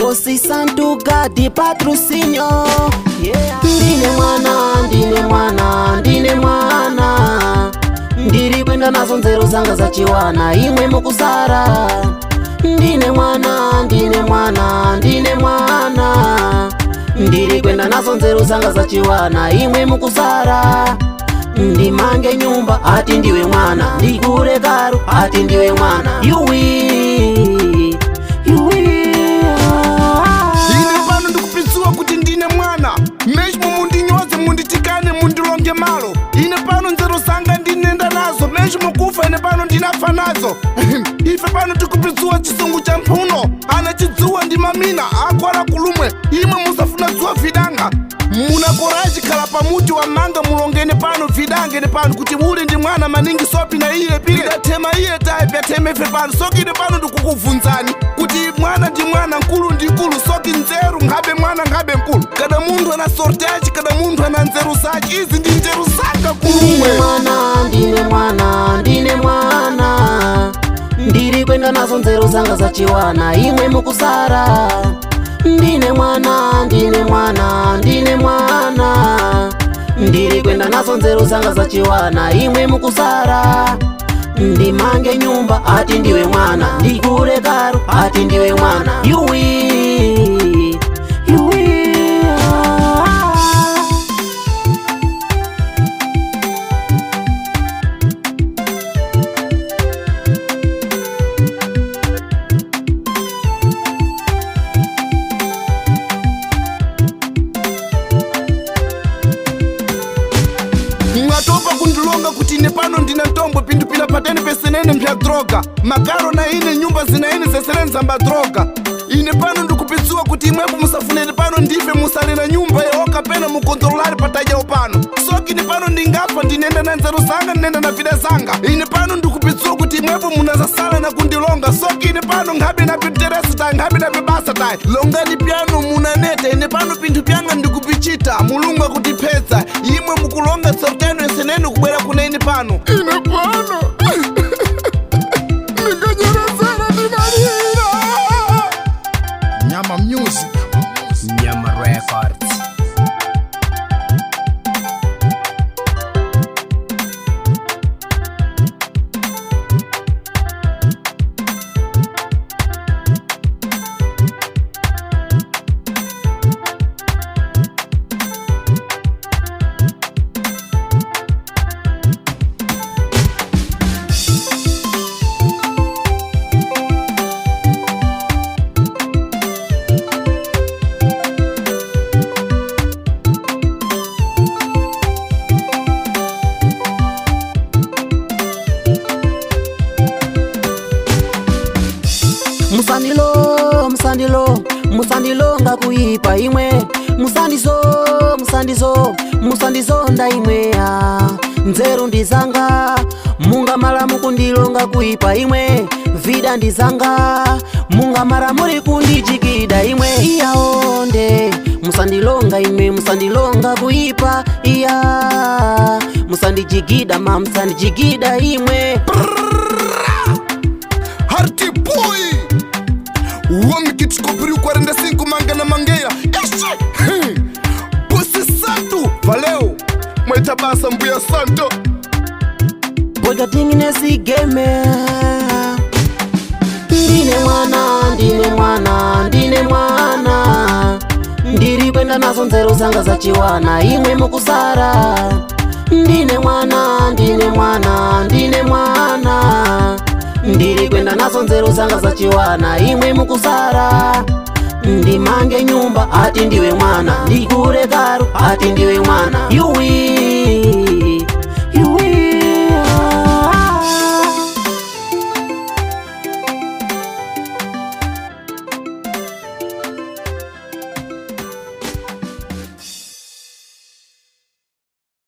Bosi Santo Gadi patrocinio. Ndine mwana ndiri kwenda nazo nzeru zanga zachiwana imwe mukusara. Ndine mwana ndiri kwenda nazo nzeru zanga zachiwana imwe mukusara. Ndimange nyumba ati ndiwe mwana, ndikure garu ati ndiwe mwana. Ine pano ndikupitsuwa kuti ndine mwana. Meshimo mundinyoze munditikane mundilonge malo. Ine pano nzeru zanga ndinenda nazo. Meshimo kufa ine pano ndinafa nazo. Ife pano tikupitsuwa chisungu cha mphuno. Ana chidzuwa ndi mamina akwala kulumwe. Imwe musafuna dzuwa vidanga. Munakoraji khala pamuti wa manga mulongene pano vidangene pano kuti ule ndi mwana maningi sopi na ile pile datema iye tayi pyatemefe pano. Soki ine pano ndikukuvunzani kuti mwana ndi mwana, nkulu ndi nkulu. Soki nzeru ngabe mwana ngabe nkulu. Kada munthu ana sorteachi, kada munthu ana nzeru zachi. Izi ndi nzeru zanga kulumwe. Ndine mwana ndiri kwenda nazo nzeru zanga zachiwana imwe mukusara. Ndine mwana ndiri kwenda nazo nzeru zanga zachiwana imwe mukusara. Ndimange nyumba ati ndiwe mwana, ndikure garu ati ndiwe mwana. Mwatopa kundilonga kuti ine pano ndina ntombo pindu pila pateni pesenene mpya droga. Makaro na ine nyumba zina ine zesenene zamba droga. Ine pano ndikupitsuwa kuti imwepo musafunene pano ndife musalina nyumba yaoka pena mukontrolari pataja opano. Soki ine pano ndingafa ndinenda na nzeru zanga ndinenda na vida zanga. Ine pano ndikupitsuwa kuti imwepo munazasala na kundilonga. Soki ine pano ngabe na pinterest tayi ngabe na bebasa tayi. Longani piano munaneta ine pano pintu pyanga ndikupichita. Mulungu akutipeza imwe mukulonga sorteno esenene kubwera kuna ine pano. Ine pano ndingajerezera ndinalira. Nyama Music, Nyama Records. Musandilo ngakuipa imwe. Musandizo ndaimwe ya nzeru ndizanga. Munga mala mukundilonga kuipa imwe. Vida ndizanga munga mara muri kundichikida imwe. Iyaonde musandilonga imwe, musandilonga kuipa iya. Musandichikida musandichikida imwe. Harti boy Wami kitsikopiri 45 manga na mangeya. Bosi Santo valeu mweta basa mbuya Santo. Boga tingine si game. Ndine mwana ndiri kwenda nazo nzeru zanga zachiwana imwe mukusara. Ndine mwana ndiri kwenda nazo nzeru zanga zachiwana imwe mukusara. Ndimange nyumba ati ndiwe mwana, ndikure garu ati ndiwe mwana.